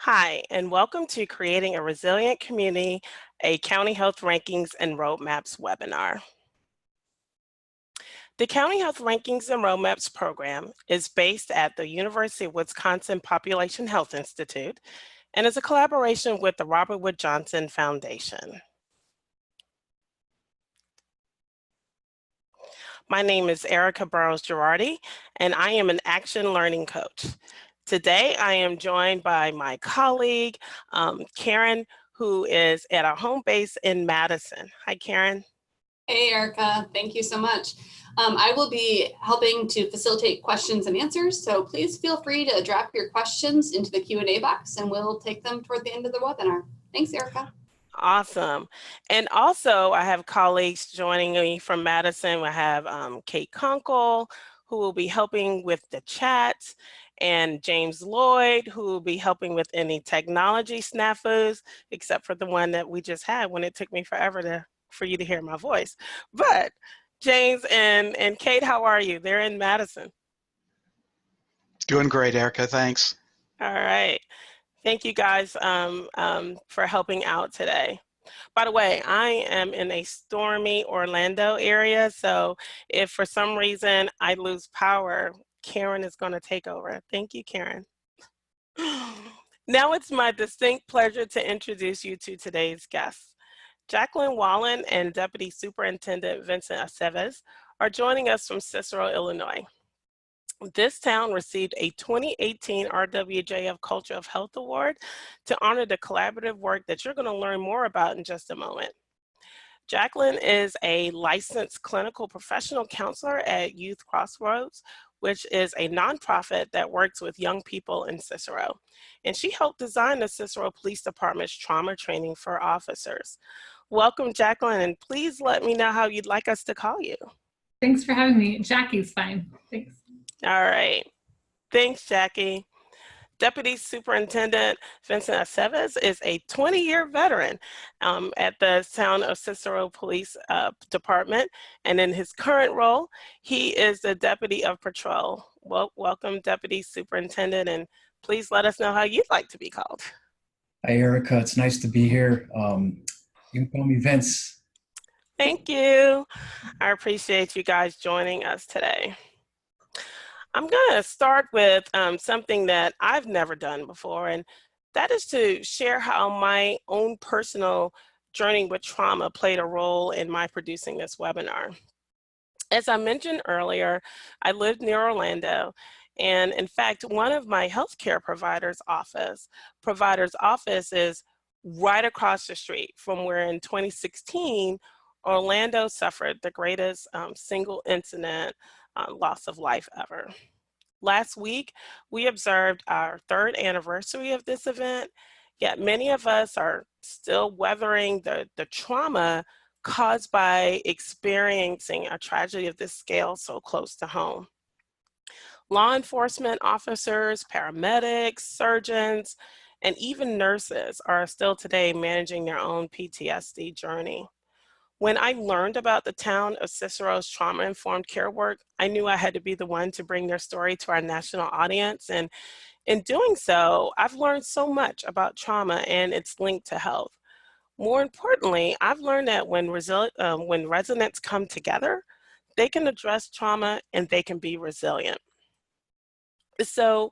Hi, and welcome to Creating a Resilient Community, a County Health Rankings and Roadmaps webinar. The County Health Rankings and Roadmaps program is based at the University of Wisconsin Population Health Institute and is a collaboration with the Robert Wood Johnson Foundation. My name is Erica Burrows-Girardi, and I am an action learning coach. Today, I am joined by my colleague, Karen, who is at our home base in Madison. Hi, Karen. Hey, Erica. Thank you so much. I will be helping to facilitate questions and answers, so please feel free to drop your questions into the Q&A box, and we'll take them toward the end of the webinar. Thanks, Erica. Awesome. And also, I have colleagues joining me from Madison. I have Kate Kunkel, who will be helping with the chats, and James Lloyd, who will be helping with any technology snafus, except for the one that we just had when it took me forever for you to hear my voice. But James and Kate, how are you? They're in Madison. Doing great, Erica. Thanks. All right. Thank you guys for helping out today. By the way, I am in a stormy Orlando area, so if for some reason I lose power, Karen is going to take over. Thank you, Karen. Now it's my distinct pleasure to introduce you to today's guests. Jaclyn Wallen and Deputy Superintendent Vincent Acevez are joining us from Cicero, Illinois. This town received a 2018 RWJF Culture of Health Award to honor the collaborative work that you're going to learn more about in just a moment. Jaclyn is a licensed clinical professional counselor at Youth Crossroads, which is a nonprofit that works with young people in Cicero. And she helped design the Cicero Police Department's trauma training for officers. Welcome, Jaclyn, and please let me know how you'd like us to call you. Thanks for having me. Jackie's fine. Thanks. All right. Thanks, Jackie. Deputy Superintendent Vincent Acevez is a 20-year veteran at the Town of Cicero Police Department, and in his current role, he is the Deputy of Patrol. Well, welcome, Deputy Superintendent, and please let us know how you'd like to be called. Hi, Erica. It's nice to be here. You can call me Vince. Thank you. I appreciate you guys joining us today. I'm going to start with something that I've never done before, and that is to share how my own personal journey with trauma played a role in my producing this webinar. As I mentioned earlier, I lived near Orlando, and in fact, one of my healthcare provider's office is right across the street from where in 2016, Orlando suffered the greatest single incident loss of life ever. Last week, we observed our 3rd anniversary of this event, yet many of us are still weathering the trauma caused by experiencing a tragedy of this scale so close to home. Law enforcement officers, paramedics, surgeons, and even nurses are still today managing their own PTSD journey. When I learned about the Town of Cicero's trauma-informed care work, I knew I had to be the one to bring their story to our national audience. And in doing so, I've learned so much about trauma and its link to health. More importantly, I've learned that when residents come together, they can address trauma and they can be resilient. So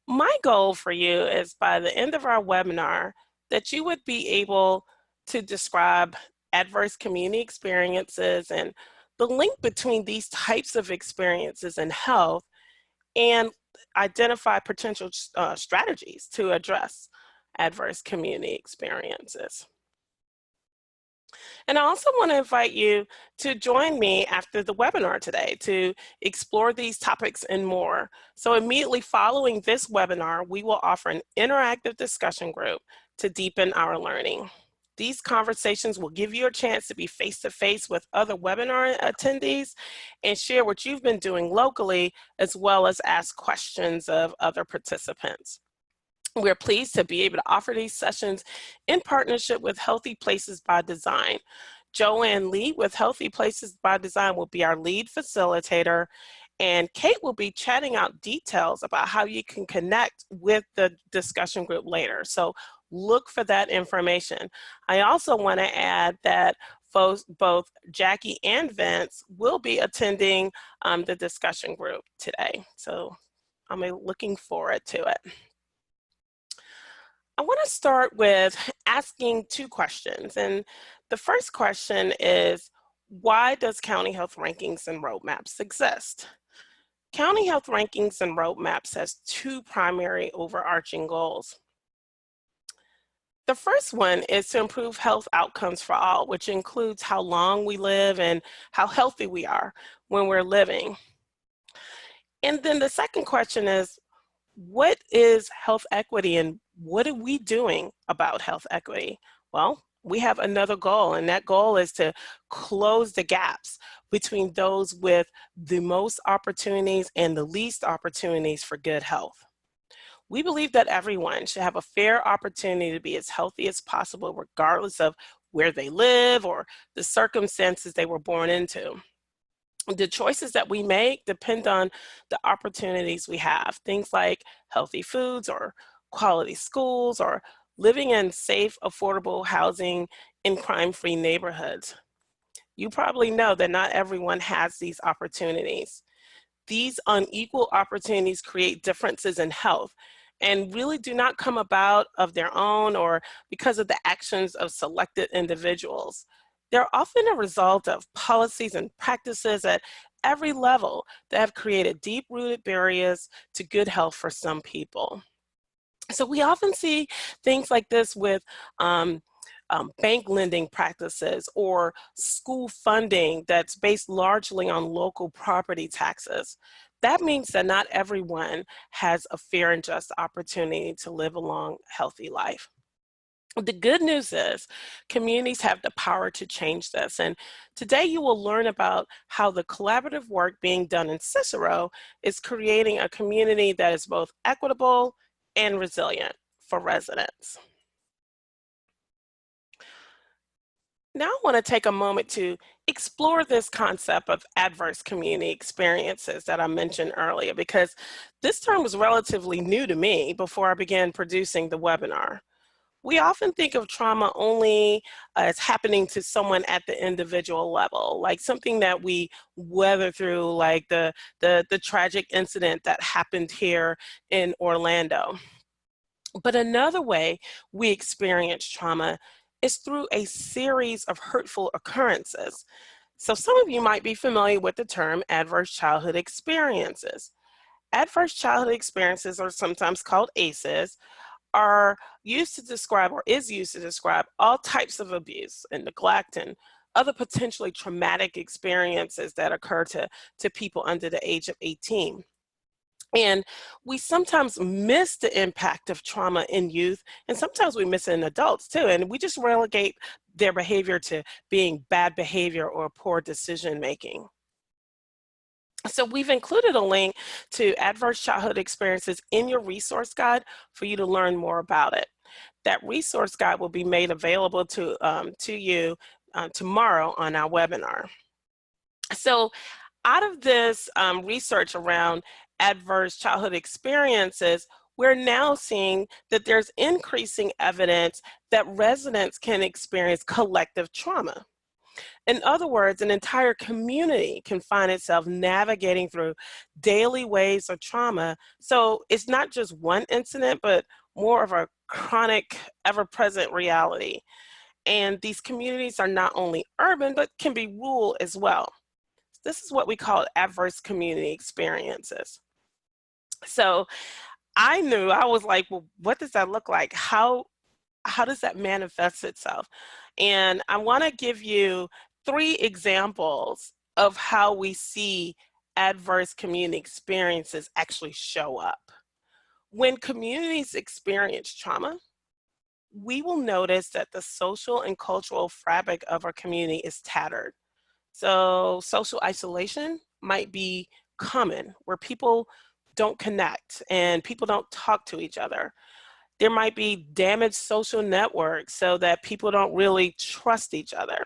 my goal for you is by the end of our webinar that you would be able to describe adverse community experiences and the link between these types of experiences and health, and identify potential strategies to address adverse community experiences. And I also want to invite you to join me after the webinar today to explore these topics and more. So immediately following this webinar, we will offer an interactive discussion group to deepen our learning. These conversations will give you a chance to be face-to-face with other webinar attendees and share what you've been doing locally, as well as ask questions of other participants. We're pleased to be able to offer these sessions in partnership with Healthy Places by Design. Joanne Lee with Healthy Places by Design will be our lead facilitator, And Kate will be chatting out details about how you can connect with the discussion group later. So look for that information. I also want to add that both Jackie and Vince will be attending the discussion group today. So I'm looking forward to it. I want to start with asking two questions. And the first question is, why does county health rankings and roadmaps exist? County health rankings and roadmaps has two primary overarching goals. The first one is to improve health outcomes for all, which includes how long we live and how healthy we are when we're living. And then the second question is, what is health equity and what are we doing about health equity? Well, we have another goal, and that goal is to close the gaps between those with the most opportunities and the least opportunities for good health. We believe that everyone should have a fair opportunity to be as healthy as possible, regardless of where they live or the circumstances they were born into. The choices that we make depend on the opportunities we have, things like healthy foods or quality schools or living in safe, affordable housing in crime-free neighborhoods. You probably know that not everyone has these opportunities. These unequal opportunities create differences in health and really do not come about of their own or because of the actions of selected individuals. They're often a result of policies and practices at every level that have created deep-rooted barriers to good health for some people. So we often see things like this with bank lending practices or school funding that's based largely on local property taxes. That means that not everyone has a fair and just opportunity to live a long, healthy life. The good news is communities have the power to change this. And today you will learn about how the collaborative work being done in Cicero is creating a community that is both equitable and resilient for residents. Now I want to take a moment to explore this concept of adverse community experiences that I mentioned earlier, because this term was relatively new to me before I began producing the webinar. We often think of trauma only as happening to someone at the individual level, like something that we weather through, like the tragic incident that happened here in Orlando. But another way we experience trauma is through a series of hurtful occurrences. So some of you might be familiar with the term adverse childhood experiences. Adverse childhood experiences, or sometimes called ACEs, are used to describe or is used to describe all types of abuse and neglect and other potentially traumatic experiences that occur to people under the age of 18. And we sometimes miss the impact of trauma in youth, and sometimes we miss it in adults too, and we just relegate their behavior to being bad behavior or poor decision making. So we've included a link to adverse childhood experiences in your resource guide for you to learn more about it. That resource guide will be made available to you tomorrow on our webinar. So out of this research around adverse childhood experiences, we're now seeing that there's increasing evidence that residents can experience collective trauma. In other words, an entire community can find itself navigating through daily waves of trauma. So it's not just one incident, but more of a chronic, ever-present reality. And these communities are not only urban, but can be rural as well. This is what we call adverse community experiences. So I was like, well, what does that look like? How does that manifest itself? And I want to give you 3 examples of how we see adverse community experiences actually show up. When communities experience trauma, we will notice that the social and cultural fabric of our community is tattered. So social isolation might be common, where people don't connect and people don't talk to each other. There might be damaged social networks so that people don't really trust each other.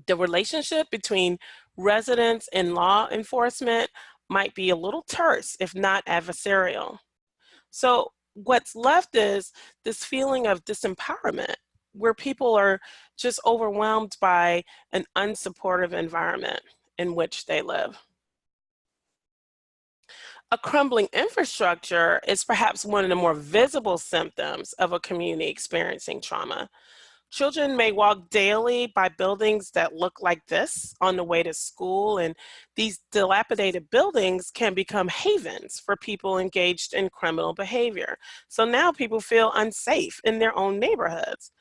The relationship between residents and law enforcement might be a little terse, if not adversarial. So what's left is this feeling of disempowerment, where people are just overwhelmed by an unsupportive environment in which they live. A crumbling infrastructure is perhaps one of the more visible symptoms of a community experiencing trauma. Children may walk daily by buildings that look like this on the way to school, and these dilapidated buildings can become havens for people engaged in criminal behavior. So now people feel unsafe in their own neighborhoods.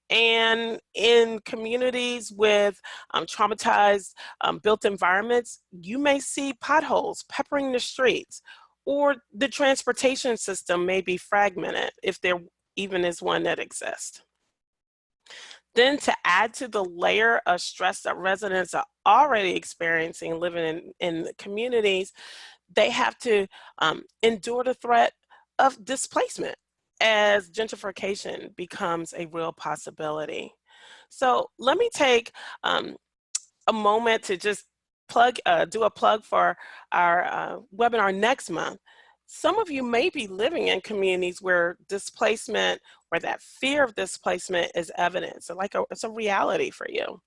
And in communities with traumatized built environments, you may see potholes peppering the streets, or the transportation system may be fragmented if there even is one that exists. Then to add to the layer of stress that residents are already experiencing living in the communities, they have to endure the threat of displacement as gentrification becomes a real possibility. So let me take a moment to just do a plug for our webinar next month. Some of you may be living in communities where displacement, where that fear of displacement is evident. So it's a reality for you.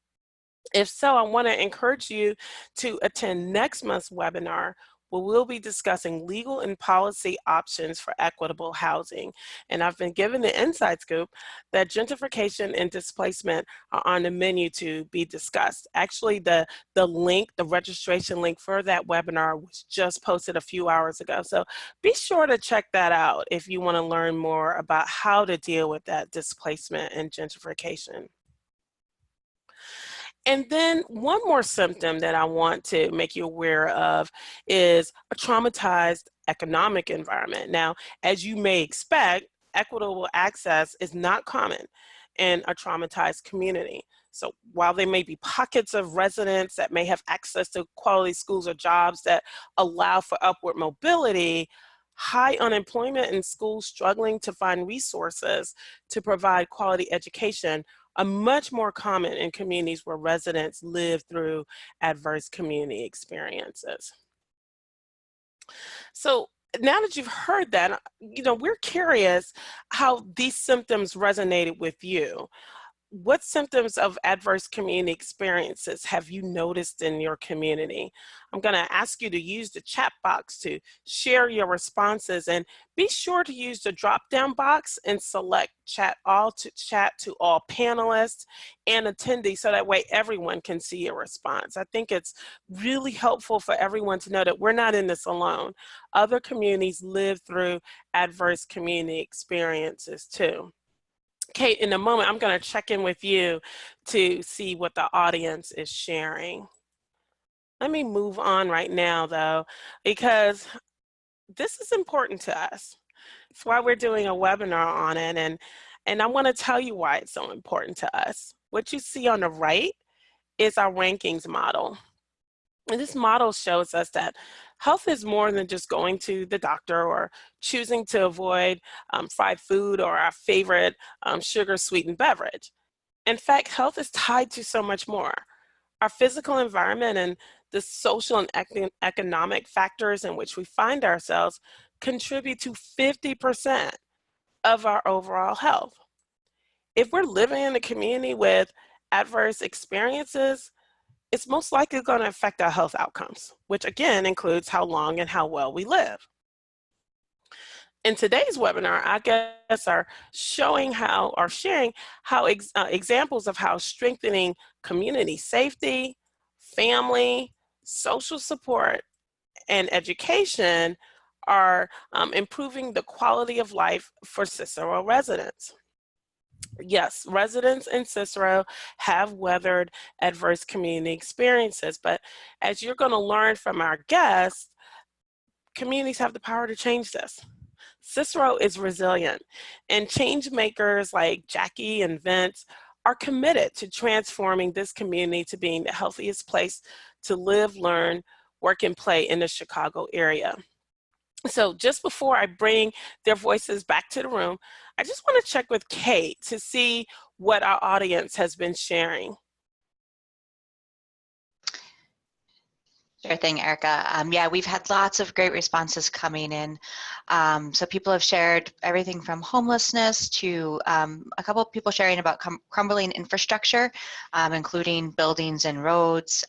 If so, I want to encourage you to attend next month's webinar, where we'll be discussing legal and policy options for equitable housing. And I've been given the inside scoop that gentrification and displacement are on the menu to be discussed. Actually, the link, the registration link for that webinar was just posted a few hours ago. So be sure to check that out if you want to learn more about how to deal with that displacement and gentrification. And then one more symptom that I want to make you aware of is a traumatized economic environment. Now, as you may expect, equitable access is not common in a traumatized community. So while there may be pockets of residents that may have access to quality schools or jobs that allow for upward mobility, high unemployment and schools struggling to find resources to provide quality education are much more common in communities where residents live through adverse community experiences. So now that you've heard that, we're curious how these symptoms resonated with you. What symptoms of adverse community experiences have you noticed in your community? I'm going to ask you to use the chat box to share your responses, and be sure to use the drop-down box and select chat to all panelists and attendees, so that way everyone can see your response. I think it's really helpful for everyone to know that we're not in this alone. Other communities live through adverse community experiences too. Kate, in a moment, I'm going to check in with you to see what the audience is sharing. Let me move on right now, though, because this is important to us. That's why we're doing a webinar on it, and I want to tell you why it's so important to us. What you see on the right is our rankings model. And this model shows us that health is more than just going to the doctor or choosing to avoid fried food or our favorite sugar-sweetened beverage. In fact, health is tied to so much more. Our physical environment and the social and economic factors in which we find ourselves contribute to 50% of our overall health. If we're living in a community with adverse experiences, it's most likely going to affect our health outcomes, which again includes how long and how well we live. In today's webinar, our guests are sharing how examples of how strengthening community safety, family, social support, and education are improving the quality of life for Cicero residents. Yes, residents in Cicero have weathered adverse community experiences, but as you're going to learn from our guests, communities have the power to change this. Cicero is resilient, and change makers like Jackie and Vince are committed to transforming this community to being the healthiest place to live, learn, work, and play in the Chicago area. So just before I bring their voices back to the room, I just want to check with Kate to see what our audience has been sharing. Sure thing, Erica. Yeah, we've had lots of great responses coming in. So people have shared everything from homelessness to a couple of people sharing about crumbling infrastructure, including buildings and roads,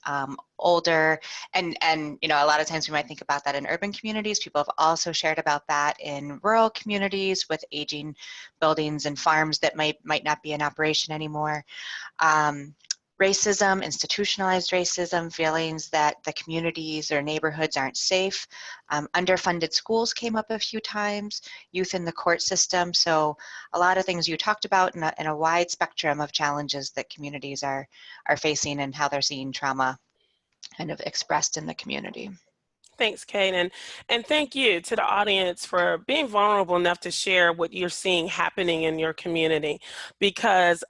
older, and you know, a lot of times we might think about that in urban communities. People have also shared about that in rural communities with aging buildings and farms that might not be in operation anymore. Racism, institutionalized racism, feelings that the communities or neighborhoods aren't safe. Underfunded schools came up a few times, youth in the court system. So a lot of things you talked about in a wide spectrum of challenges that communities are facing and how they're seeing trauma kind of expressed in the community. Thanks, Kate, and thank you to the audience for being vulnerable enough to share what you're seeing happening in your community, because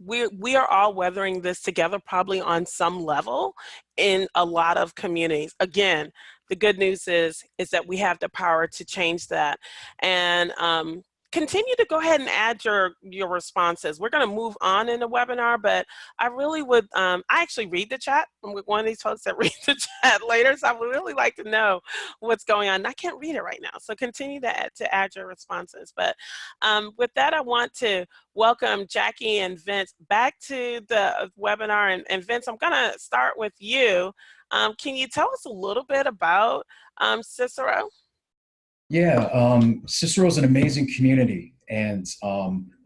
we are all weathering this together, probably on some level in a lot of communities. Again, the good news is that we have the power to change that, and continue to go ahead and add your responses. We're going to move on in the webinar, but I really would, I actually read the chat. I'm one of these folks that read the chat later, so I would really like to know what's going on. I can't read it right now, so continue to add your responses. But with that, I want to welcome Jackie and Vince back to the webinar. And Vince, I'm going to start with you. Can you tell us a little bit about Cicero? Yeah, Cicero is an amazing community. And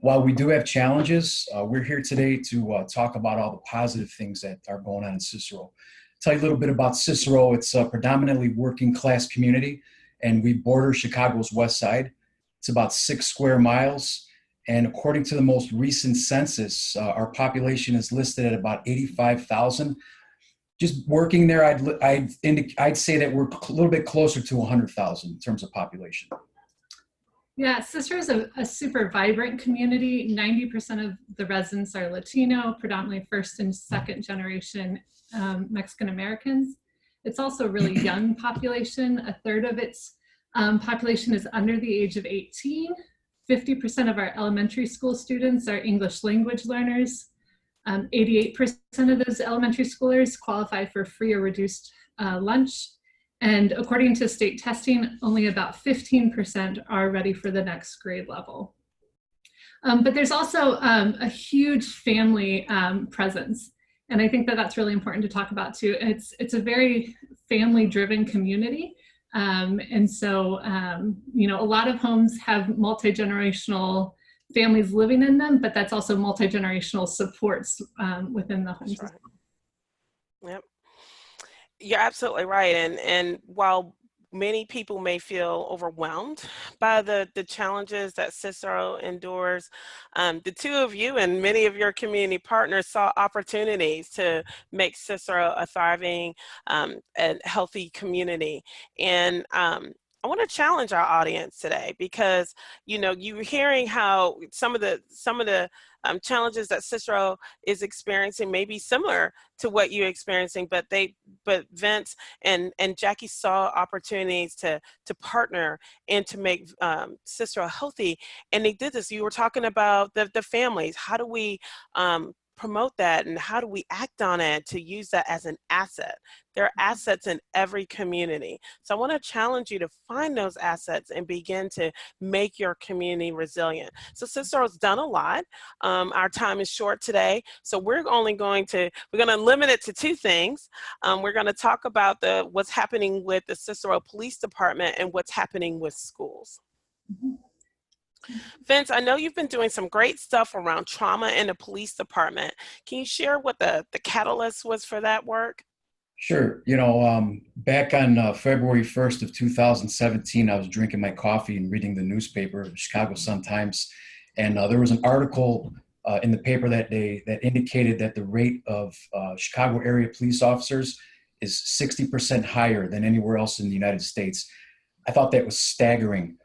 while we do have challenges, we're here today to talk about all the positive things that are going on in Cicero. Tell you a little bit about Cicero. It's a predominantly working class community, and we border Chicago's west side. It's about 6 square miles. And according to the most recent census, our population is listed at about 85,000. Just working there, I'd say that we're a little bit closer to 100,000 in terms of population. Yeah, Cicero is a super vibrant community. 90% of the residents are Latino, predominantly first and second generation Mexican Americans. It's also a really young population. A third of its population is under the age of 18. 50% of our elementary school students are English language learners. 88% of those elementary schoolers qualify for free or reduced lunch. And according to state testing, only about 15% are ready for the next grade level. But there's also a huge family presence. And I think that that's really important to talk about too. It's a very family-driven community. And so, you know, a lot of homes have multi-generational families living in them, but that's also multi-generational supports within the homes. That's right. Yep. You're absolutely right. And while many people may feel overwhelmed by the challenges that Cicero endures, the two of you and many of your community partners saw opportunities to make Cicero a thriving and healthy community. And I want to challenge our audience today, because you know, you're hearing how some of the challenges that Cicero is experiencing may be similar to what you're experiencing, but Vince and Jackie saw opportunities to partner and to make Cicero healthy, and they did this. You were talking about the families. How do we promote that, and how do we act on it to use that as an asset? There are assets in every community. So I want to challenge you to find those assets and begin to make your community resilient. So Cicero's done a lot. Our time is short today, so we're going to limit it to 2 things. We're going to talk about what's happening with the Cicero Police Department and what's happening with schools. Mm-hmm. Vince, I know you've been doing some great stuff around trauma in the police department. Can you share what the catalyst was for that work? Sure. You know, back on February 1st of 2017, I was drinking my coffee and reading the newspaper, the Chicago Sun-Times, and there was an article in the paper that day that indicated that the rate of Chicago area police officers is 60% higher than anywhere else in the United States. I thought that was staggering.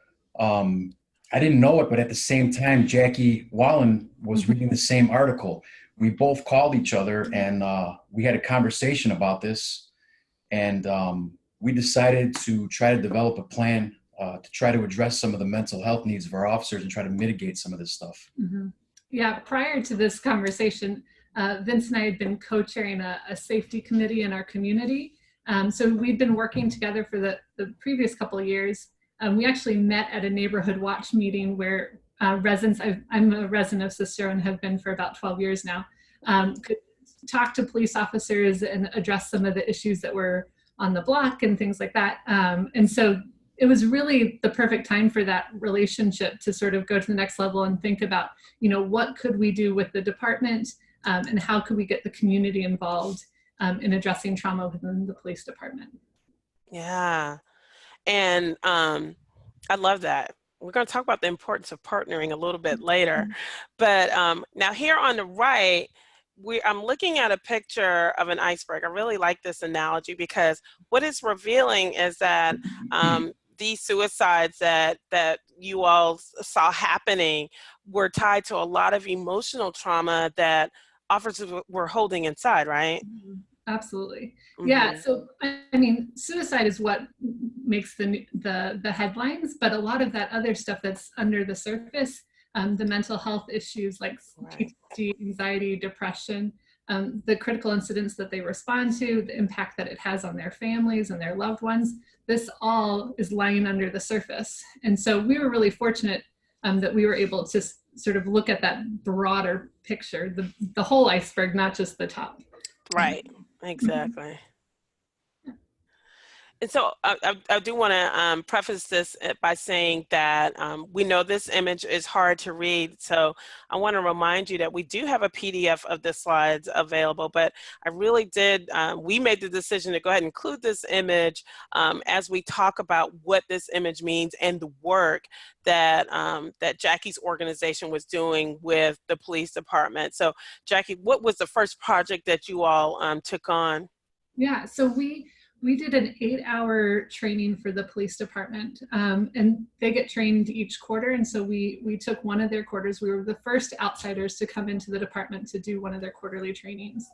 I didn't know it, but at the same time, Jackie Wallen was reading the same article. We both called each other, and we had a conversation about this, and we decided to try to develop a plan to try to address some of the mental health needs of our officers and try to mitigate some of this stuff. Mm-hmm. Yeah, prior to this conversation, Vince and I had been co-chairing a safety committee in our community. So we've been working together for the previous couple of years. We actually met at a neighborhood watch meeting where residents, I'm a resident of Cicero and have been for about 12 years now, could talk to police officers and address some of the issues that were on the block and things like that. And so it was really the perfect time for that relationship to sort of go to the next level and think about, you know, what could we do with the department, and how could we get the community involved in addressing trauma within the police department. Yeah, and I love that. We're going to talk about the importance of partnering a little bit later, but now here on the right, I'm looking at a picture of an iceberg. I really like this analogy because what it's revealing is that these suicides that you all saw happening were tied to a lot of emotional trauma that officers were holding inside, right? Absolutely. Mm-hmm. Yeah. So, I mean, suicide is what makes the headlines, but a lot of that other stuff that's under the surface, the mental health issues like PTSD, anxiety, depression, the critical incidents that they respond to, the impact that it has on their families and their loved ones, this all is lying under the surface. And so we were really fortunate that we were able to sort of look at that broader picture, the whole iceberg, not just the top. Right, exactly. And so I do want to preface this by saying that we know this image is hard to read. So I want to remind you that we do have a PDF of the slides available, but I really did, we made the decision to go ahead and include this image as we talk about what this image means and the work that, that Jackie's organization was doing with the police department. So Jackie, what was the first project that you all took on? Yeah, so we did an 8-hour training for the police department, and they get trained each quarter. And so we took one of their quarters. We were the first outsiders to come into the department to do one of their quarterly trainings.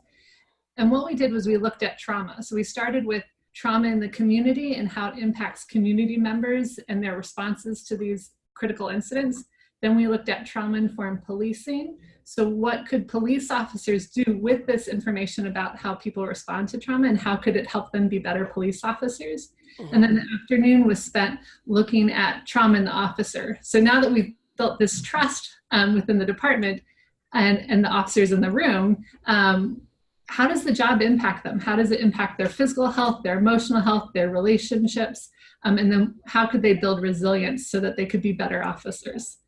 And what we did was we looked at trauma. So we started with trauma in the community and how it impacts community members and their responses to these critical incidents. Then we looked at trauma-informed policing. So what could police officers do with this information about how people respond to trauma and how could it help them be better police officers? And then the afternoon was spent looking at trauma in the officer. So now that we've built this trust within the department and the officers in the room, how does the job impact them? How does it impact their physical health, their emotional health, their relationships? And then how could they build resilience so that they could be better officers?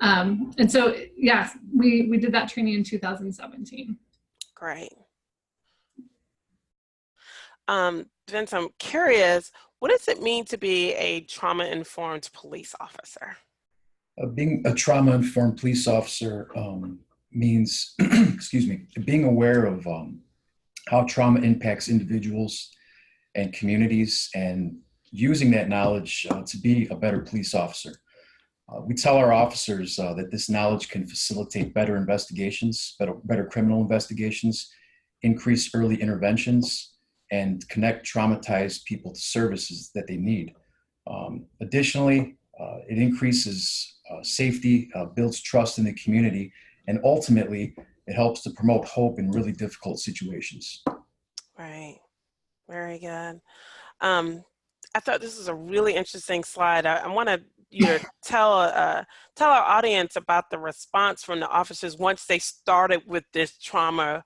And so, yes, we did that training in 2017. Great. Vince, I'm curious, what does it mean to be a trauma-informed police officer? Being a trauma-informed police officer means, excuse me, being aware of how trauma impacts individuals and communities and using that knowledge to be a better police officer. We tell our officers that this knowledge can facilitate better investigations, better criminal investigations, increase early interventions, and connect traumatized people to services that they need. Additionally, it increases safety, builds trust in the community, and ultimately, it helps to promote hope in really difficult situations. Right, very good. I thought this was a really interesting slide. I want you to tell our audience about the response from the officers once they started with this trauma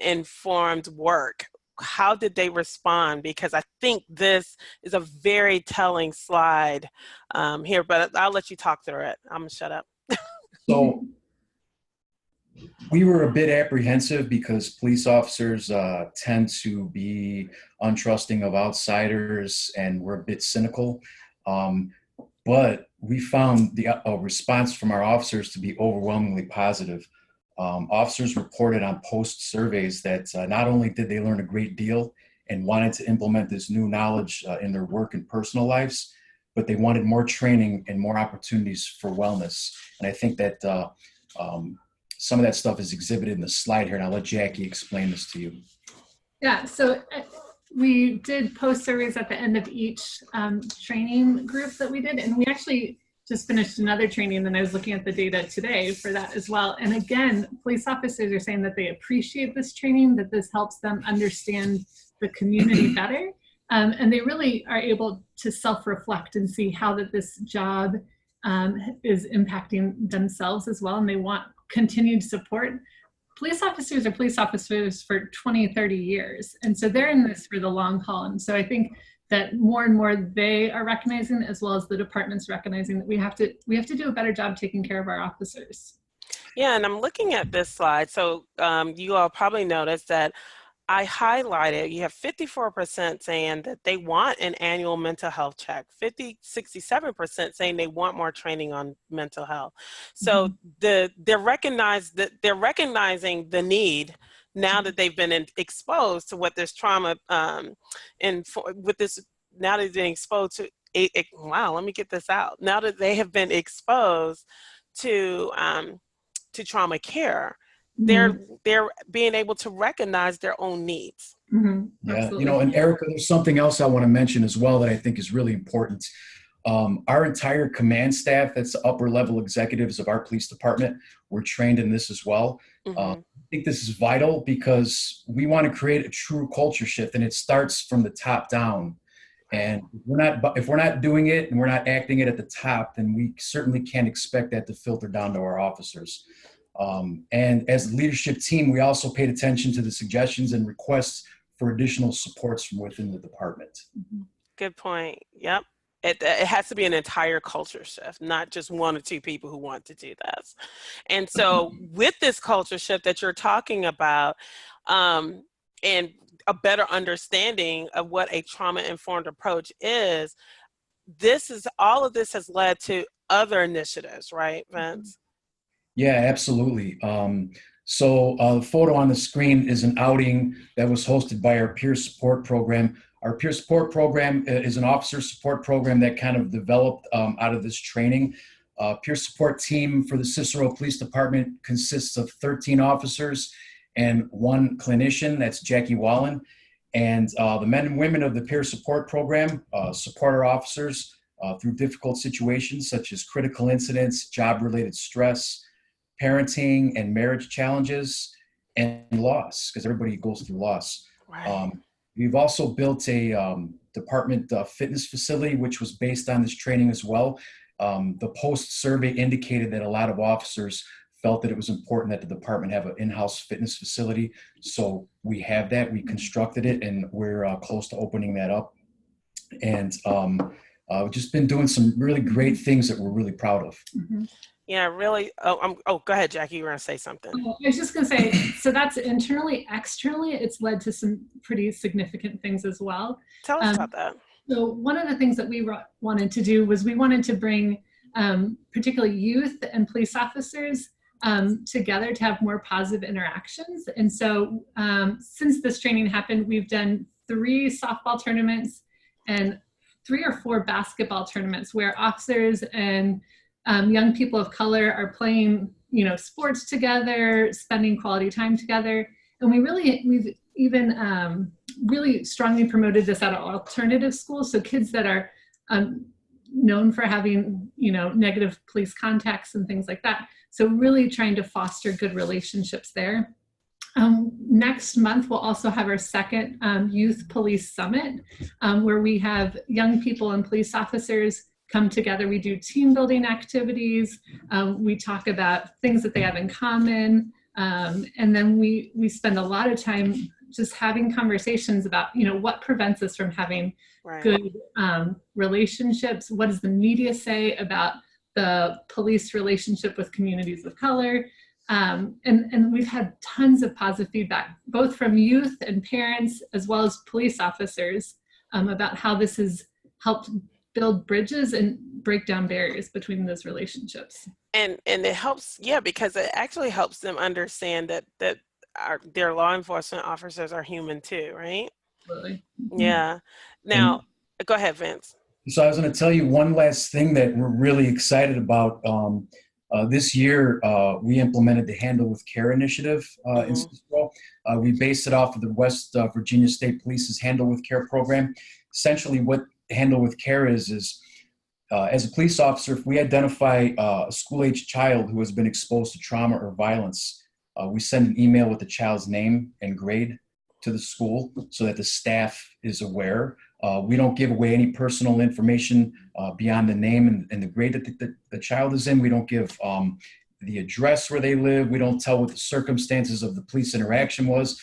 informed work. How did they respond? Because I think this is a very telling slide here, but I'll let you talk through it. I'm gonna shut up. So we were a bit apprehensive because police officers tend to be untrusting of outsiders and we're a bit cynical. But we found the response from our officers to be overwhelmingly positive. Officers reported on post surveys that not only did they learn a great deal and wanted to implement this new knowledge in their work and personal lives, but they wanted more training and more opportunities for wellness. And I think that some of that stuff is exhibited in the slide here, and I'll let Jackie explain this to you. Yeah, so we did post surveys at the end of each training group that we did, and we actually just finished another training, and I was looking at the data today for that as well. And again, police officers are saying that they appreciate this training, that this helps them understand the community better. And they really are able to self-reflect and see how that this job is impacting themselves as well. And they want continued support. Police officers are police officers for 20, 30 years. And so they're in this for the long haul. And so I think that more and more they are recognizing, as well as the department's recognizing, that we have to do a better job taking care of our officers. Yeah, and I'm looking at this slide. So you all probably noticed that I highlighted, you have 54% saying that they want an annual mental health check, 67% saying they want more training on mental health. So they're recognizing the need now that they've been exposed to what this trauma with this, now that they've been exposed to, wow, let me get this out. Now that they have been exposed to trauma care, they're being able to recognize their own needs. Yeah, you know, and Erica, there's something else I want to mention as well that I think is really important. Our entire command staff, that's the upper level executives of our police department, we're trained in this as well. I think this is vital because we want to create a true culture shift, and it starts from the top down. And if we're not doing it and we're not acting it at the top, then we certainly can't expect that to filter down to our officers. And as a leadership team, we also paid attention to the suggestions and requests for additional supports from within the department. Good point. Yep. It has to be an entire culture shift, not just one or two people who want to do this. And so with this culture shift that you're talking about, and a better understanding of what a trauma-informed approach is, all of this has led to other initiatives, right, Vince? Yeah, absolutely. So the photo on the screen is an outing that was hosted by our peer support program. Our peer support program is an officer support program that kind of developed out of this training. Peer support team for the Cicero Police Department consists of 13 officers and 1 clinician, that's Jaclyn Wallen. And the men and women of the peer support program support our officers through difficult situations such as critical incidents, job-related stress, parenting and marriage challenges, and loss, because everybody goes through loss. Right. We've also built a department fitness facility, which was based on this training as well. The post survey indicated that a lot of officers felt that it was important that the department have an in-house fitness facility. So we have that, we constructed it, and we're close to opening that up. And we've just been doing some really great things that we're really proud of. Yeah, really. Go ahead, Jackie. You were going to say something. I was just going to say, so that's internally. Externally, it's led to some pretty significant things as well. Tell us about that. So one of the things that we wanted to do was we wanted to bring particularly youth and police officers together to have more positive interactions. And so since this training happened, we've done 3 softball tournaments and 3 or 4 basketball tournaments where officers and young people of color are playing, sports together, spending quality time together. And we've even really strongly promoted this at alternative schools. So kids that are known for having, negative police contacts and things like that. So really trying to foster good relationships there. Next month, we'll also have our second Youth Police Summit, where we have young people and police officers come together. We do team building activities. We talk about things that they have in common. And then we spend a lot of time just having conversations about, what prevents us from having good relationships? What does the media say about the police relationship with communities of color? And we've had tons of positive feedback, both from youth and parents, as well as police officers, about how this has helped build bridges and break down barriers between those relationships. And it helps, because it actually helps them understand that their law enforcement officers are human too, right? Absolutely. Yeah. Now, go ahead, Vince. So I was going to tell you one last thing that we're really excited about. This year, we implemented the Handle with Care initiative in Cicero. We based it off of the West Virginia State Police's Handle with Care program. Essentially, what Handle with Care is as a police officer, if we identify a school-age child who has been exposed to trauma or violence, we send an email with the child's name and grade to the school so that the staff is aware. We don't give away any personal information beyond the name and the grade that the child is in. We don't give the address where they live. We don't tell what the circumstances of the police interaction was.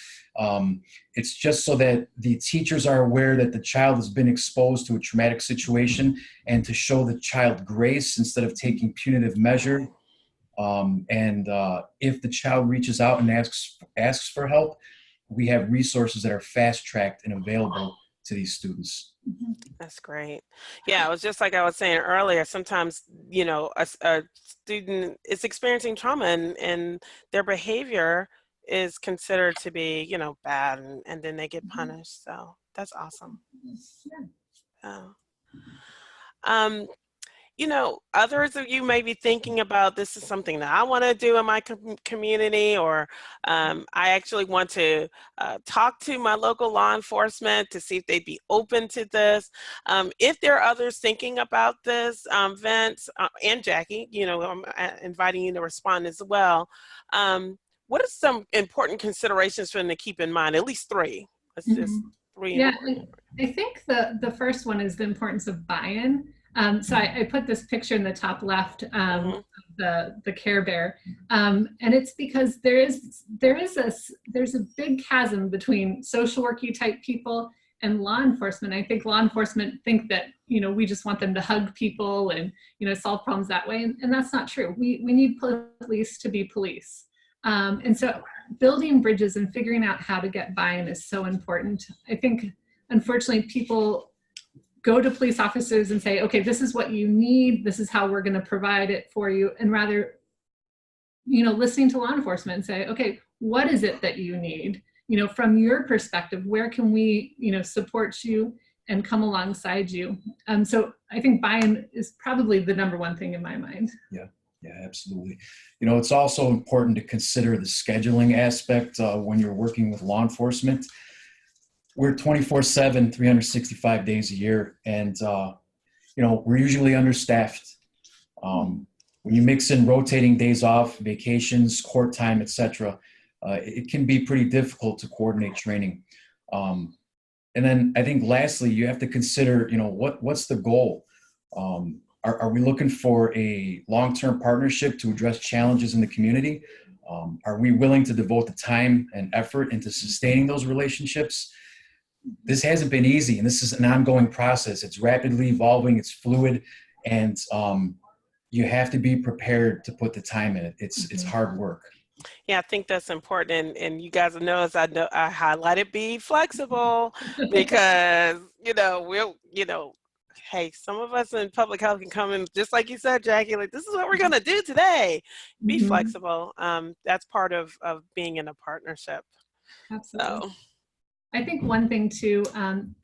It's just so that the teachers are aware that the child has been exposed to a traumatic situation and to show the child grace instead of taking punitive measure. If the child reaches out and asks for help, we have resources that are fast-tracked and available to these students. That's great. Yeah, it was just like I was saying earlier, sometimes, you know, a student is experiencing trauma and their behavior is considered to be, you know, bad, and then they get punished. So that's awesome. Yeah. You know, others of you may be thinking about, this is something that I want to do in my community, or I actually want to talk to my local law enforcement to see if they'd be open to this. If there are others thinking about this, Vince and Jackie, you know, I'm inviting you to respond as well. What are some important considerations for them to keep in mind? At least three. Let's just three. Yeah, I think the first one is the importance of buy-in. So I put this picture in the top left of the Care Bear, and it's because there's a big chasm between social worky type people and law enforcement. I think law enforcement think that, you know, we just want them to hug people and, you know, solve problems that way, and that's not true. We need police to be police, and so building bridges and figuring out how to get buy-in is so important. I think, unfortunately, people go to police officers and say, okay, this is what you need, this is how we're going to provide it for you, and rather, you know, listening to law enforcement and say, okay, what is it that you need? You know, from your perspective, where can we, you know, support you and come alongside you? So I think buy-in is probably the number one thing in my mind. Yeah, absolutely. You know, it's also important to consider the scheduling aspect when you're working with law enforcement. We're 24/7, 365 days a year, and you know, we're usually understaffed. When you mix in rotating days off, vacations, court time, etc., it can be pretty difficult to coordinate training. And then I think lastly, you have to consider, you know, what's the goal? Are we looking for a long-term partnership to address challenges in the community? Are we willing to devote the time and effort into sustaining those relationships? This hasn't been easy, and this is an ongoing process. It's rapidly evolving, it's fluid, and you have to be prepared to put the time in it. It's hard work. Yeah, I think that's important, and you guys know, as I highlighted, be flexible, because, you know, hey, some of us in public health can come in, just like you said, Jackie, like, this is what we're going to do today. Be flexible. That's part of being in a partnership. Absolutely. So. I think one thing too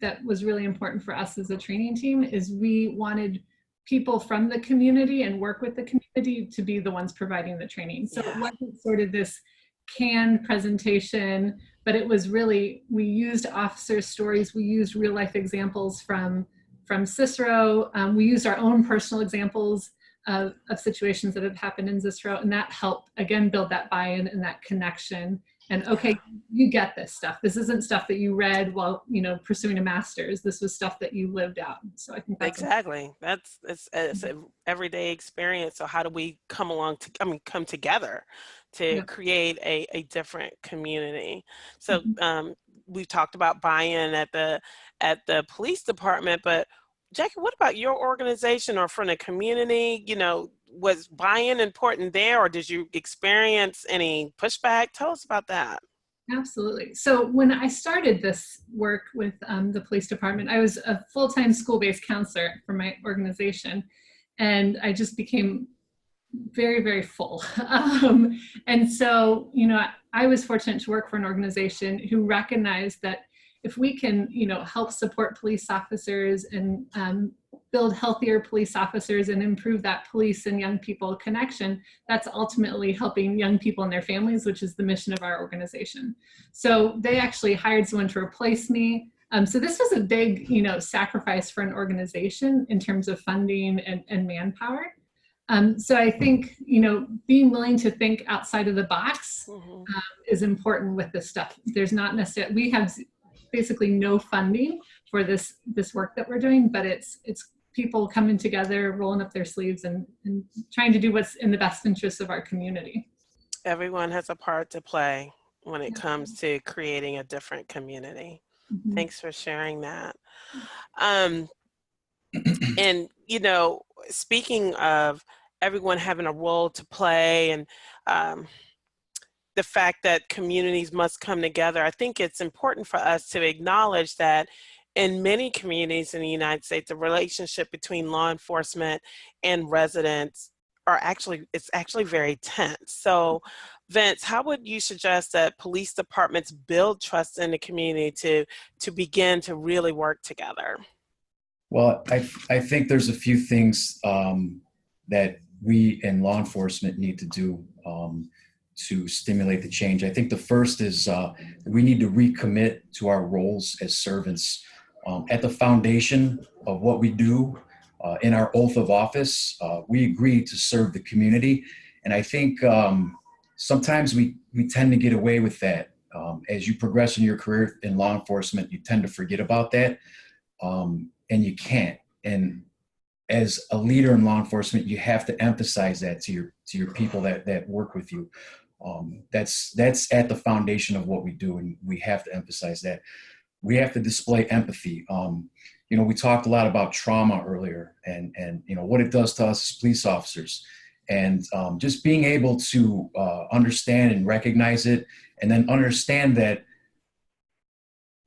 that was really important for us as a training team is we wanted people from the community and work with the community to be the ones providing the training. So it wasn't sort of this canned presentation, but it was really, we used officer stories, we used real life examples from Cicero, we used our own personal examples of situations that have happened in Cicero, and that helped, again, build that buy-in and that connection. And okay, you get this stuff. This isn't stuff that you read while, you know, pursuing a master's. This was stuff that you lived out. So I think that's exactly. It's an everyday experience. So how do we come together to create a different community? So we've talked about buy-in at the police department, but Jackie, what about your organization or from the community? You know, was buy-in important there, or did you experience any pushback? Tell us about that. Absolutely. So when I started this work with the police department, I was a full-time school-based counselor for my organization, and I just became very, very full. And so, you know, I was fortunate to work for an organization who recognized that if we can, you know, help support police officers and build healthier police officers and improve that police and young people connection, that's ultimately helping young people and their families, which is the mission of our organization. So they actually hired someone to replace me. So this was a big, you know, sacrifice for an organization in terms of funding and manpower. So I think, being willing to think outside of the box Mhm. is important with this stuff. There's not necessarily, we have basically no funding for this work that we're doing, but it's people coming together, rolling up their sleeves and trying to do what's in the best interest of our community. Everyone has a part to play when it comes to creating a different community. Mhm. Thanks for sharing that. And, speaking of everyone having a role to play and the fact that communities must come together, I think it's important for us to acknowledge that in many communities in the United States, the relationship between law enforcement and residents it's actually very tense. So, Vince, how would you suggest that police departments build trust in the community to begin to really work together? Well, I think there's a few things that we in law enforcement need to do to stimulate the change. I think the first is we need to recommit to our roles as servants. At the foundation of what we do in our oath of office, we agree to serve the community. And I think sometimes we tend to get away with that. As you progress in your career in law enforcement, you tend to forget about that. And you can't. And as a leader in law enforcement, you have to emphasize that to your people that work with you. That's at the foundation of what we do, and we have to emphasize that. We have to display empathy. We talked a lot about trauma earlier, and what it does to us as police officers, and just being able to understand and recognize it, and then understand that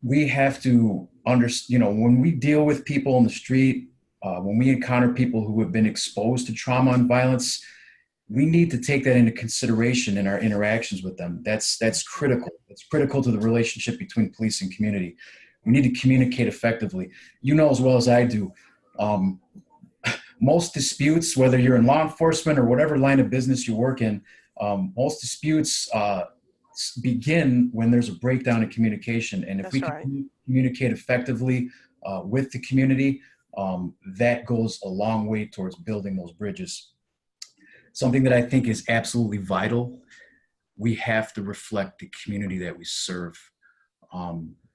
we have to when we deal with people on the street, when we encounter people who have been exposed to trauma and violence, we need to take that into consideration in our interactions with them. That's critical. It's critical to the relationship between police and community. We need to communicate effectively. You know as well as I do, most disputes, whether you're in law enforcement or whatever line of business you work in, most disputes begin when there's a breakdown in communication. And if That's we right. can communicate effectively with the community, that goes a long way towards building those bridges. Something that I think is absolutely vital, we have to reflect the community that we serve.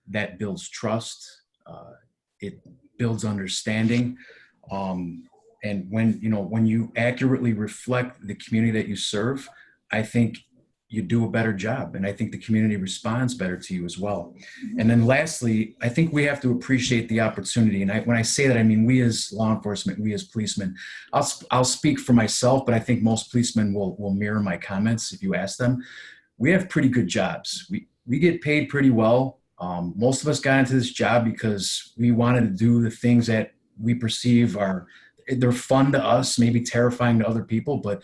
That builds trust, it builds understanding. And when you accurately reflect the community that you serve, I think you do a better job. And I think the community responds better to you as well. And then lastly, I think we have to appreciate the opportunity. And when I say that, I mean, we as law enforcement, we as policemen, I'll speak for myself, but I think most policemen will mirror my comments if you ask them. We have pretty good jobs. We get paid pretty well. Most of us got into this job because we wanted to do the things that we perceive they're fun to us, maybe terrifying to other people, but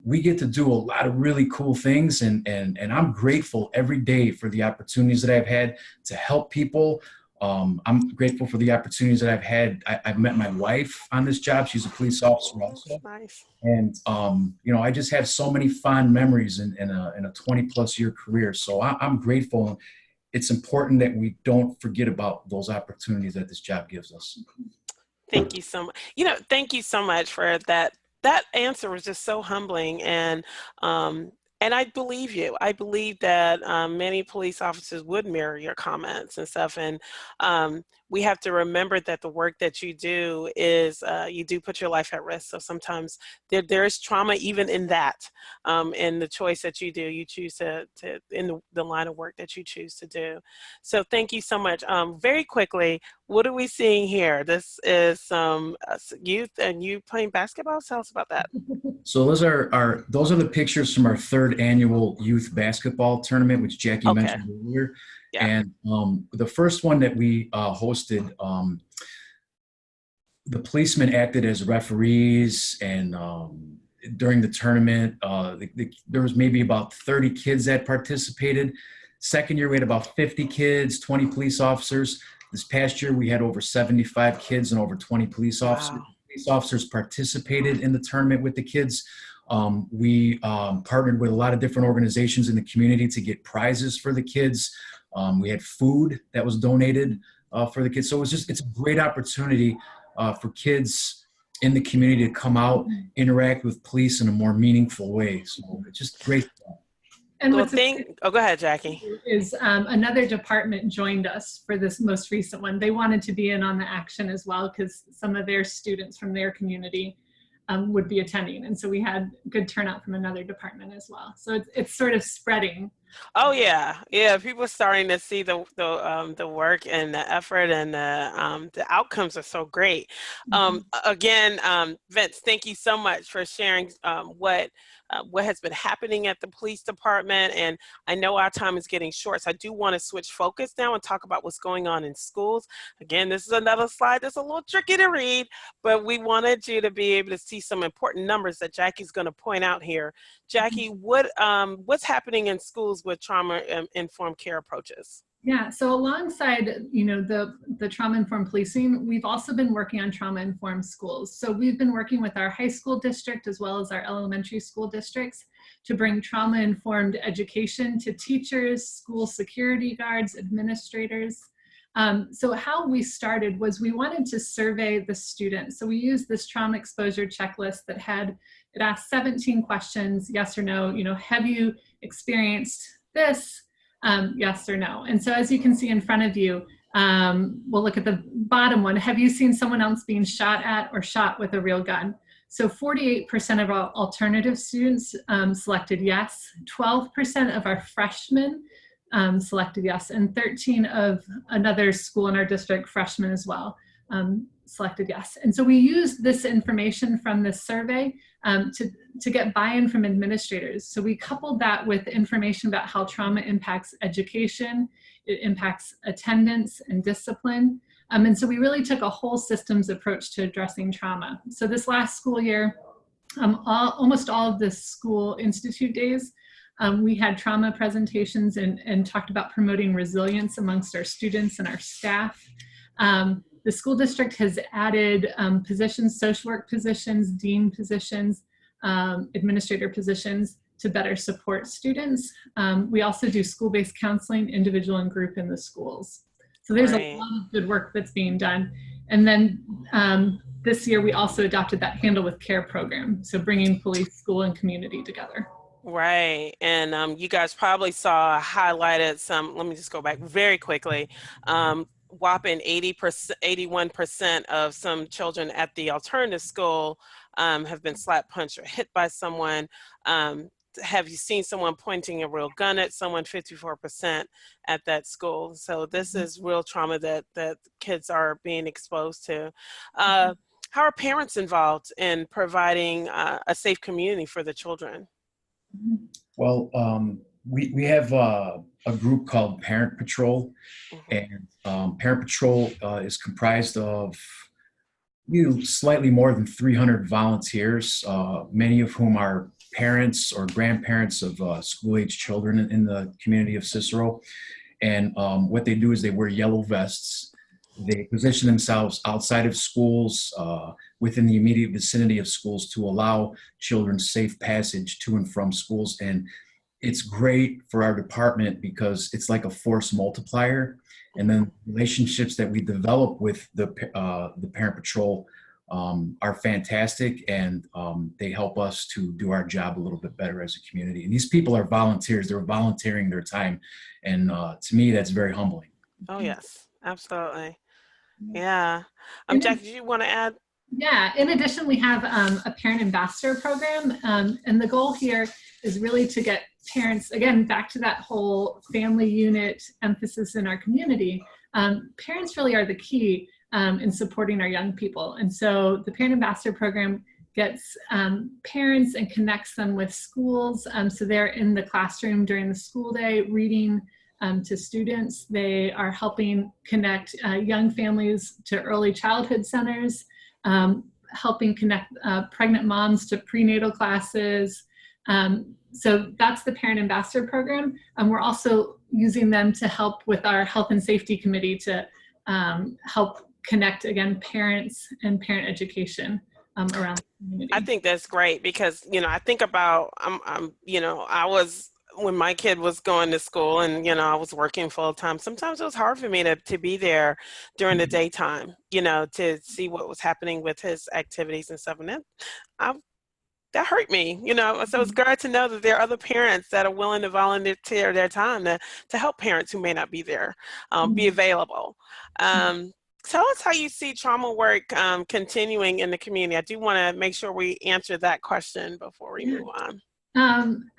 we get to do a lot of really cool things. And I'm grateful every day for the opportunities that I've had to help people. I'm grateful for the opportunities that I've had. I've met my wife on this job. She's a police officer also. Nice. And, I just have so many fond memories in a 20+ year career. So I'm grateful. It's important that we don't forget about those opportunities that this job gives us. Thank you so much. Thank you so much for that. That answer was just so humbling, and I believe you. I believe that many police officers would mirror your comments and stuff. And we have to remember that the work that you do is you do put your life at risk. So sometimes there is trauma even in that, in the choice that you do. You choose to in the line of work that you choose to do. So thank you so much. Very quickly, what are we seeing here? This is some youth and you playing basketball. Tell us about that. So those are the pictures from our 3rd annual youth basketball tournament, which Jackie mentioned earlier. Yeah. And the first one that we hosted, the policemen acted as referees, and during the tournament, there was maybe about 30 kids that participated. Second year, we had about 50 kids, 20 police officers. This past year, we had over 75 kids and over 20 police officers. Wow. Police officers participated in the tournament with the kids. We partnered with a lot of different organizations in the community to get prizes for the kids. We had food that was donated for the kids. So it's a great opportunity for kids in the community to come out, interact with police in a more meaningful way. So it's just great stuff. And Well, what's oh, go ahead, Jackie. is another department joined us for this most recent one. They wanted to be in on the action as well because some of their students from their community would be attending. And so we had good turnout from another department as well. So it's sort of spreading. Oh yeah, yeah. People are starting to see the work and the effort, and the outcomes are so great. Again, Vince, thank you so much for sharing what has been happening at the police department. And I know our time is getting short, so I do want to switch focus now and talk about what's going on in schools. Again, this is another slide that's a little tricky to read, but we wanted you to be able to see some important numbers that Jackie's going to point out here. Jackie, what's happening in schools with trauma-informed care approaches? Yeah, so alongside, the trauma-informed policing, we've also been working on trauma-informed schools. So we've been working with our high school district as well as our elementary school districts to bring trauma-informed education to teachers, school security guards, administrators. So how we started was we wanted to survey the students. So we used this trauma exposure checklist that it asked 17 questions, yes or no, have you experienced this? Yes or no. And so as you can see in front of you, we'll look at the bottom one. Have you seen someone else being shot at or shot with a real gun? So 48% of our alternative students selected yes, 12% of our freshmen selected yes, and 13 of another school in our district, freshmen as well, selected yes. And so we used this information from this survey to get buy-in from administrators. So we coupled that with information about how trauma impacts education, it impacts attendance and discipline. And so we really took a whole systems approach to addressing trauma. So this last school year, almost all of the school institute days, we had trauma presentations and talked about promoting resilience amongst our students and our staff. The school district has added positions, social work positions, dean positions, administrator positions to better support students. We also do school-based counseling, individual and group in the schools. So there's a lot of good work that's being done. And then this year we also adopted that Handle with Care program. So bringing police, school, and community together. Right. And you guys probably saw highlighted some, let me just go back very quickly. Whopping 81% of some children at the alternative school have been slapped, punched, or hit by someone. Have you seen someone pointing a real gun at someone? 54% at that school. So this is real trauma that kids are being exposed to. How are parents involved in providing a safe community for the children? Well, we have a group called Parent Patrol, and Parent Patrol is comprised of slightly more than 300 volunteers, many of whom are parents or grandparents of school-age children in the community of Cicero. And what they do is they wear yellow vests. They position themselves outside of schools, within the immediate vicinity of schools, to allow children safe passage to and from schools. And it's great for our department because it's like a force multiplier. And then relationships that we develop with the Parent Patrol are fantastic, and they help us to do our job a little bit better as a community. And these people are volunteers. They're volunteering their time. And to me, that's very humbling. Oh, yes, absolutely. Yeah. Jackie, do you want to add? Yeah, in addition, we have a parent ambassador program. And the goal here is really to get parents, again, back to that whole family unit emphasis in our community. Parents really are the key in supporting our young people. And so the parent ambassador program gets parents and connects them with schools. So they're in the classroom during the school day reading to students. They are helping connect young families to early childhood centers, helping connect pregnant moms to prenatal classes. So that's the Parent Ambassador Program. And we're also using them to help with our Health and Safety Committee to help connect, again, parents and parent education around the community. I think that's great because, I think about, I was when my kid was going to school and, you know, I was working full time, sometimes it was hard for me to be there during the daytime, you know, to see what was happening with his activities and stuff. And that hurt me, you know. So it's good to know that there are other parents that are willing to volunteer their time to help parents who may not be there, be available. Tell us how you see trauma work continuing in the community. I do want to make sure we answer that question before we move on.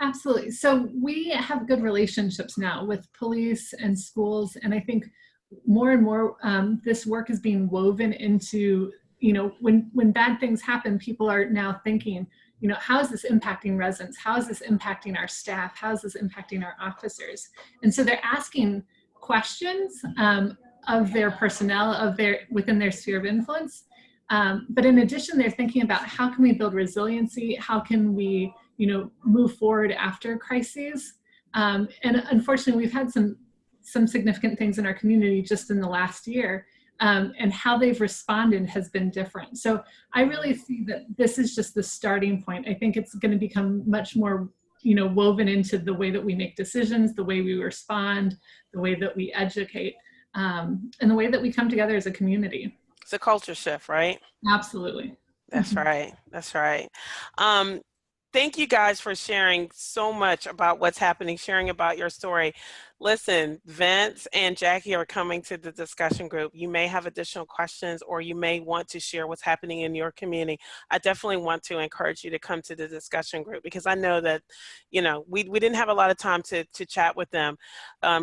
Absolutely. So we have good relationships now with police and schools, and I think more and more this work is being woven into, you know, when bad things happen, people are now thinking, you know, how is this impacting residents? How is this impacting our staff? How is this impacting our officers? And so they're asking questions of their personnel, within their sphere of influence. But in addition, they're thinking about how can we build resiliency? How can we, you know, move forward after crises? And unfortunately, we've had some significant things in our community just in the last year. And how they've responded has been different. So I really see that this is just the starting point. I think it's going to become much more, you know, woven into the way that we make decisions, the way we respond, the way that we educate, and the way that we come together as a community. It's a culture shift, right? Absolutely. That's right. That's right. Thank you guys for sharing so much about what's happening, sharing about your story. Listen, Vince and Jackie are coming to the discussion group. You may have additional questions, or you may want to share what's happening in your community. I definitely want to encourage you to come to the discussion group, because I know that, you know, we didn't have a lot of time to chat with them.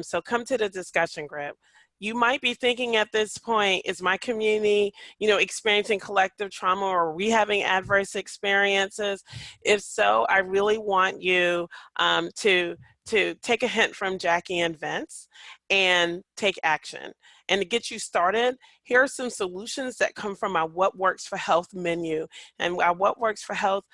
So come to the discussion group. You might be thinking at this point, is my community, you know, experiencing collective trauma, or are we having adverse experiences? If so, I really want you to take a hint from Jackie and Vince and take action. And to get you started, here are some solutions that come from our What Works for Health menu. And our What Works for Health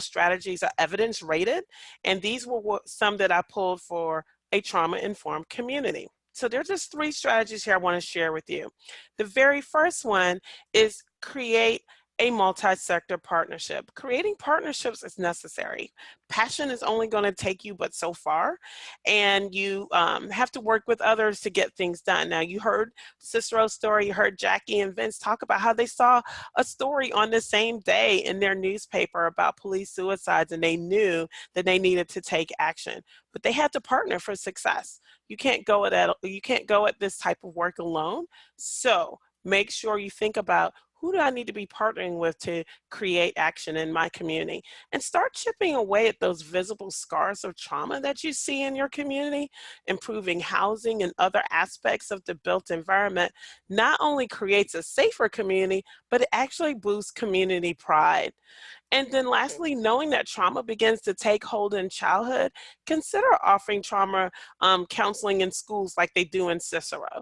strategies are evidence rated. And these were some that I pulled for a trauma-informed community. So there's just 3 strategies here I want to share with you. The very first one is create a multi-sector partnership. Creating partnerships is necessary. Passion is only going to take you but so far, and you have to work with others to get things done. Now, you heard Cicero's story, you heard Jackie and Vince talk about how they saw a story on the same day in their newspaper about police suicides, and they knew that they needed to take action, but they had to partner for success. You can't go at this type of work alone. So make sure you think about, who do I need to be partnering with to create action in my community? And start chipping away at those visible scars of trauma that you see in your community. Improving housing and other aspects of the built environment not only creates a safer community, but it actually boosts community pride. And then lastly, knowing that trauma begins to take hold in childhood, consider offering trauma counseling in schools like they do in Cicero.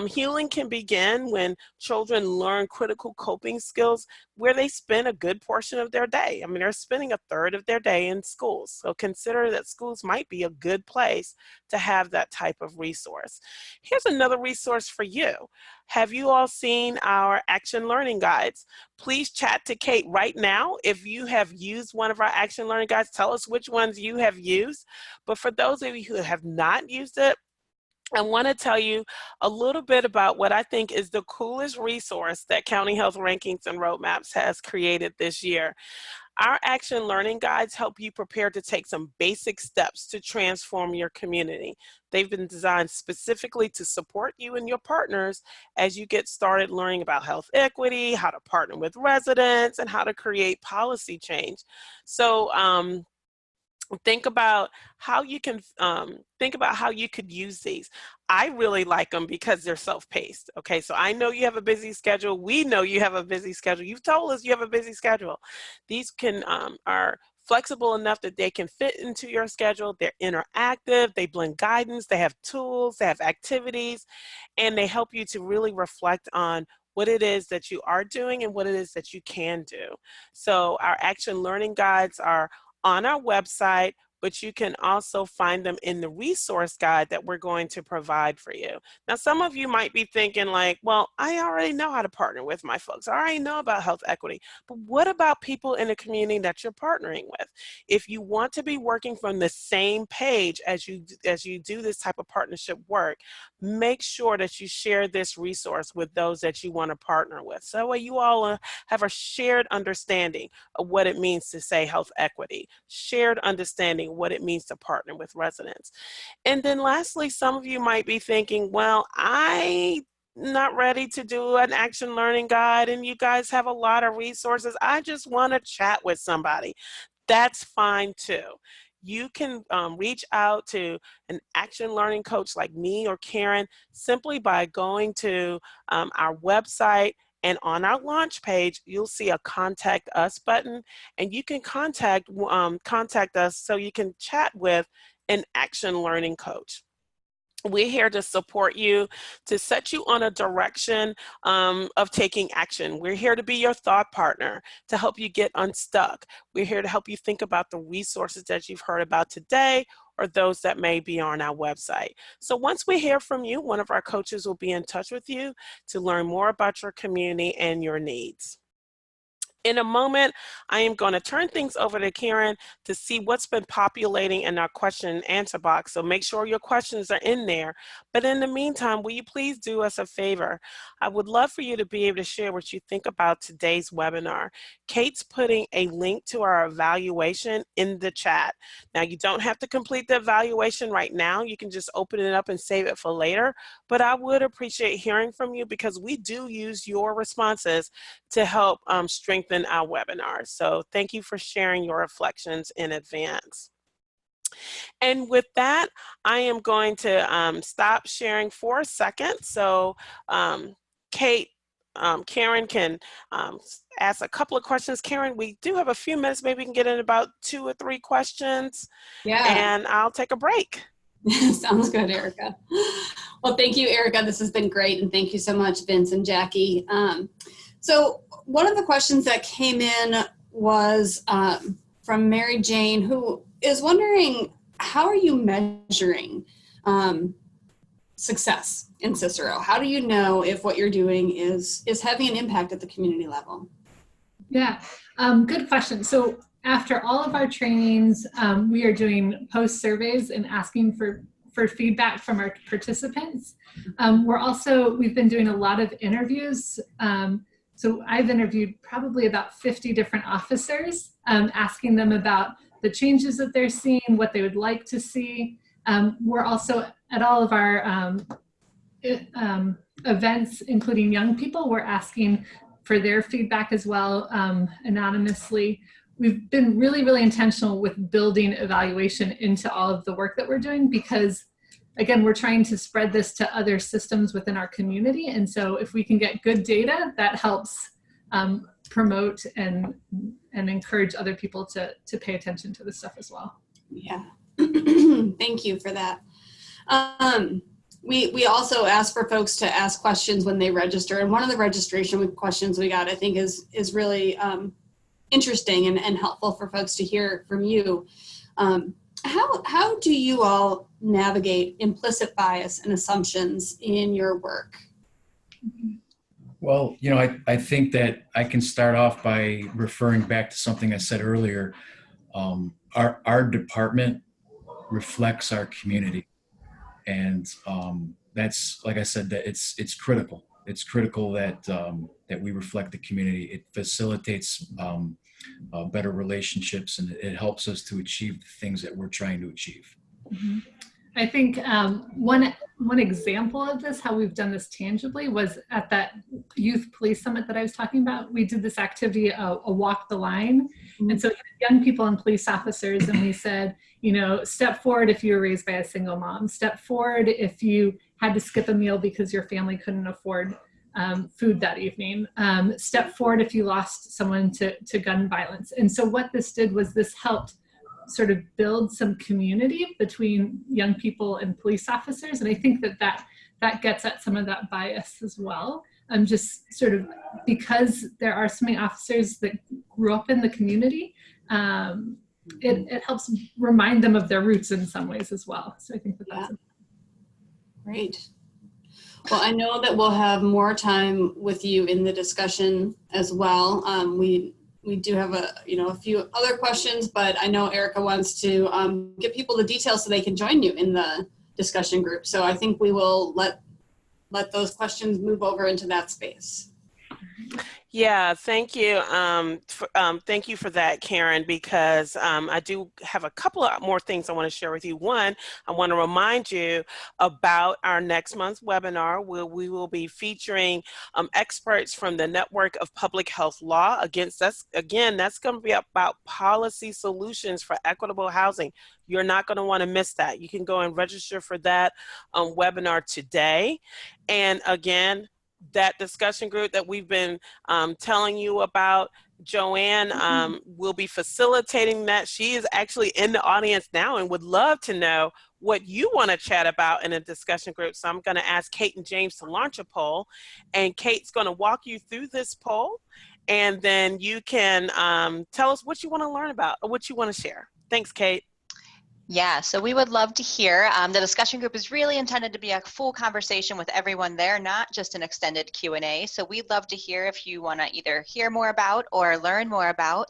Healing can begin when children learn critical coping skills where they spend a good portion of their day. I mean, they're spending a third of their day in schools. So consider that schools might be a good place to have that type of resource. Here's another resource for you. Have you all seen our action learning guides? Please chat to Kate right now. If you have used one of our action learning guides, tell us which ones you have used. But for those of you who have not used it, I want to tell you a little bit about what I think is the coolest resource that County Health Rankings and Roadmaps has created this year. Our action learning guides help you prepare to take some basic steps to transform your community. They've been designed specifically to support you and your partners as you get started learning about health equity, how to partner with residents, and how to create policy change. So think about how you can how you could use these. I really like them because they're self-paced. Okay, so I know you have a busy schedule. We know you have a busy schedule. You've told us you have a busy schedule. These are flexible enough that they can fit into your schedule. They're interactive. They blend guidance. They have tools. They have activities, and they help you to really reflect on what it is that you are doing and what it is that you can do. So our action learning guides are on our website, but you can also find them in the resource guide that we're going to provide for you. Now, some of you might be thinking like, well, I already know how to partner with my folks. I already know about health equity, but what about people in the community that you're partnering with? If you want to be working from the same page as you do this type of partnership work, make sure that you share this resource with those that you want to partner with. So that way you all have a shared understanding of what it means to say health equity, shared understanding of what it means to partner with residents. And then lastly, some of you might be thinking, well, I'm not ready to do an action learning guide and you guys have a lot of resources. I just want to chat with somebody. That's fine too. You can reach out to an action learning coach like me or Karen simply by going to our website, and on our launch page, you'll see a contact us button, and you can contact us so you can chat with an action learning coach. We're here to support you, to set you on a direction of taking action. We're here to be your thought partner, to help you get unstuck. We're here to help you think about the resources that you've heard about today or those that may be on our website. So once we hear from you, one of our coaches will be in touch with you to learn more about your community and your needs. In a moment, I am going to turn things over to Karen to see what's been populating in our question and answer box. So make sure your questions are in there. But in the meantime, will you please do us a favor? I would love for you to be able to share what you think about today's webinar. Kate's putting a link to our evaluation in the chat. Now, you don't have to complete the evaluation right now. You can just open it up and save it for later. But I would appreciate hearing from you because we do use your responses to help strengthen our webinar. So thank you for sharing your reflections in advance. And with that, I am going to stop sharing for a second. So Kate, Karen can ask a couple of questions. Karen, we do have a few minutes. Maybe we can get in about 2 or 3 questions. Yeah. And I'll take a break. Sounds good, Erica. Well, thank you, Erica. This has been great. And thank you so much, Vince and Jackie. So one of the questions that came in was from Mary Jane, who is wondering, how are you measuring success in Cicero? How do you know if what you're doing is having an impact at the community level? Yeah, good question. So after all of our trainings, we are doing post surveys and asking for feedback from our participants. We've been doing a lot of interviews. So I've interviewed probably about 50 different officers, asking them about the changes that they're seeing, what they would like to see. We're also at all of our events, including young people, we're asking for their feedback as well, anonymously. We've been really, really intentional with building evaluation into all of the work that we're doing because, again, we're trying to spread this to other systems within our community. And so if we can get good data, that helps promote and encourage other people to pay attention to this stuff as well. Yeah, thank you for that. We also ask for folks to ask questions when they register. And one of the registration questions we got, I think, is really interesting and helpful for folks to hear from you. How do you all navigate implicit bias and assumptions in your work? Well, I think that I can start off by referring back to something I said earlier. Our department reflects our community. And that's, like I said, that it's critical. It's critical that we reflect the community. It facilitates better relationships, and it helps us to achieve the things that we're trying to achieve. Mm-hmm. I think one example of this, how we've done this tangibly, was at that youth police summit that I was talking about. We did this activity, a walk the line. Mm-hmm. And so young people and police officers, and we said, step forward if you were raised by a single mom, step forward if you had to skip a meal because your family couldn't afford food that evening, step forward if you lost someone to gun violence. And so what this did was this helped sort of build some community between young people and police officers. And I think that gets at some of that bias as well. Just sort of because there are so many officers that grew up in the community, it helps remind them of their roots in some ways as well. So I think that that's great. Well, I know that we'll have more time with you in the discussion as well. We do have a few other questions, but I know Erica wants to give people the details so they can join you in the discussion group. So I think we will let those questions move over into that space. Yeah, thank you. Thank you for that, Karen, because I do have a couple of more things I want to share with you. One, I want to remind you about our next month's webinar, where we will be featuring experts from the Network of Public Health Law. Again, that's going to be about policy solutions for equitable housing. You're not going to want to miss that. You can go and register for that webinar today. And again, that discussion group that we've been telling you about, Joanne will be facilitating that. She is actually in the audience now and would love to know what you want to chat about in a discussion group. So I'm going to ask Kate and James to launch a poll, and Kate's going to walk you through this poll, and then you can tell us what you want to learn about or what you want to share. Thanks, Kate. Yeah, so we would love to hear. The discussion group is really intended to be a full conversation with everyone there, not just an extended Q&A. So we'd love to hear if you want to either hear more about or learn more about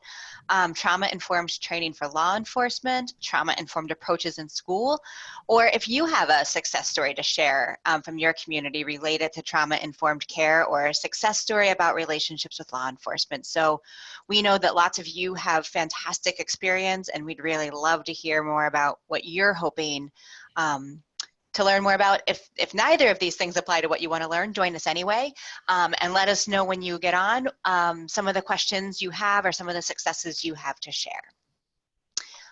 trauma-informed training for law enforcement, trauma-informed approaches in school, or if you have a success story to share from your community related to trauma-informed care, or a success story about relationships with law enforcement. So we know that lots of you have fantastic experience, and we'd really love to hear more about what you're hoping to learn more about. If neither of these things apply to what you want to learn, join us anyway, and let us know when you get on some of the questions you have or some of the successes you have to share.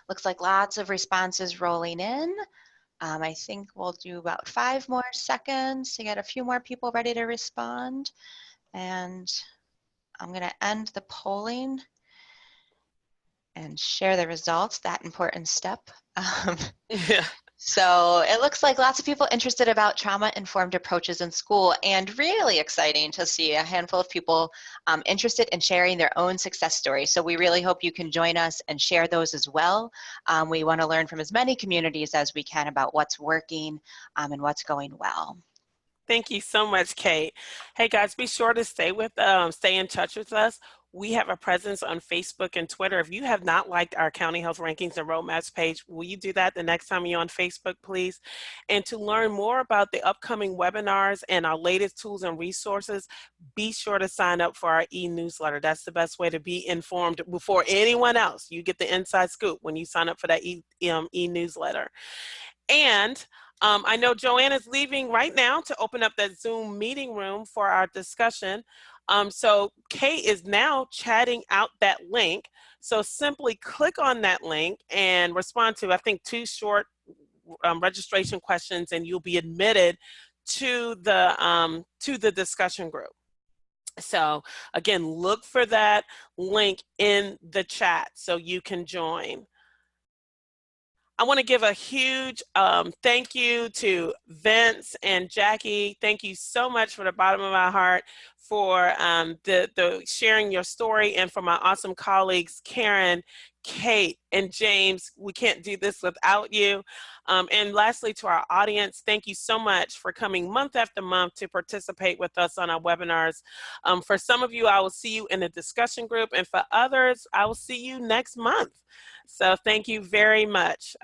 Looks like lots of responses rolling in. I think we'll do about 5 more seconds to get a few more people ready to respond. And I'm going to end the polling and share the results, that important step. Yeah. So it looks like lots of people interested about trauma-informed approaches in school, and really exciting to see a handful of people interested in sharing their own success stories. So we really hope you can join us and share those as well. We want to learn from as many communities as we can about what's working and what's going well. Thank you so much, Kate. Hey guys, be sure to stay in touch with us. We have a presence on Facebook and Twitter. If you have not liked our County Health Rankings and Roadmaps page, will you do that the next time you're on Facebook, please? And to learn more about the upcoming webinars and our latest tools and resources, be sure to sign up for our e-newsletter. That's the best way to be informed before anyone else. You get the inside scoop when you sign up for that e-newsletter. And I know Joanne is leaving right now to open up that Zoom meeting room for our discussion. So Kate is now chatting out that link. So simply click on that link and respond to, I think, 2 short registration questions, and you'll be admitted to the discussion group. So again, look for that link in the chat so you can join. I want to give a huge thank you to Vince and Jackie. Thank you so much from the bottom of my heart for the sharing your story, and for my awesome colleagues, Karen, Kate, and James. We can't do this without you. And lastly, to our audience, thank you so much for coming month after month to participate with us on our webinars. For some of you, I will see you in the discussion group, and for others, I will see you next month. So thank you very much.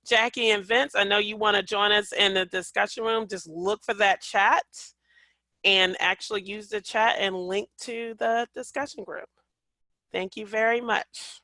Jackie and Vince, I know you want to join us in the discussion room. Just look for that chat and actually use the chat and link to the discussion group. Thank you very much.